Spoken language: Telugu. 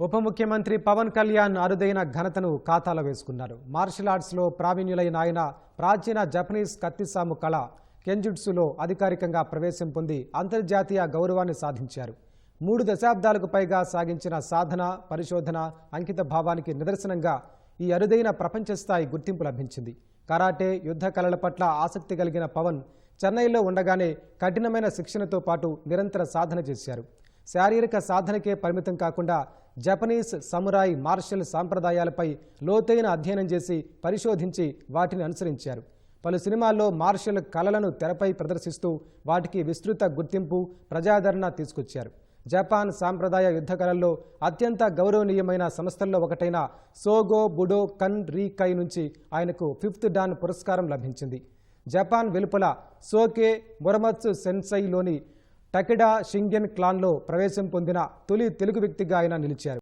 ఉప ముఖ్యమంత్రి పవన్ కళ్యాణ్ అరుదైన ఘనతను ఖాతాలో వేసుకున్నారు. మార్షల్ ఆర్ట్స్లో ప్రావీణ్యులైన ఆయన ప్రాచీన జపనీస్ కత్తిసాము కళ కెంజుట్సులో అధికారికంగా ప్రవేశం పొంది అంతర్జాతీయ గౌరవాన్ని సాధించారు. 3 దశాబ్దాలకు పైగా సాగించిన సాధన, పరిశోధన, అంకిత భావానికి నిదర్శనంగా ఈ అరుదైన ప్రపంచ స్థాయి గుర్తింపు లభించింది. కరాటే, యుద్ధ కళల పట్ల ఆసక్తి కలిగిన పవన్ చెన్నైలో ఉండగానే కఠినమైన శిక్షణతో పాటు నిరంతర సాధన చేశారు. శారీరక సాధనకే పరిమితం కాకుండా జపనీస్ సమురాయ్ మార్షల్ సాంప్రదాయాలపై లోతైన అధ్యయనం చేసి పరిశోధించి వాటిని అనుసరించారు. పలు సినిమాల్లో మార్షల్ కళలను తెరపై ప్రదర్శిస్తూ వాటికి విస్తృత గుర్తింపు, ప్రజాదరణ తీసుకొచ్చారు. జపాన్ సాంప్రదాయ యుద్ధ కళల్లో అత్యంత గౌరవనీయమైన సంస్థల్లో ఒకటైన సోగో బుడో కన్ రీకై నుంచి ఆయనకు 5th డాన్ పురస్కారం లభించింది. జపాన్ వెలుపల సోకే మురమత్సు సెన్సైలోని టకెడా షింగెన్ క్లాన్లో ప్రవేశం పొందిన తొలి తెలుగు వ్యక్తిగా ఆయన నిలిచారు.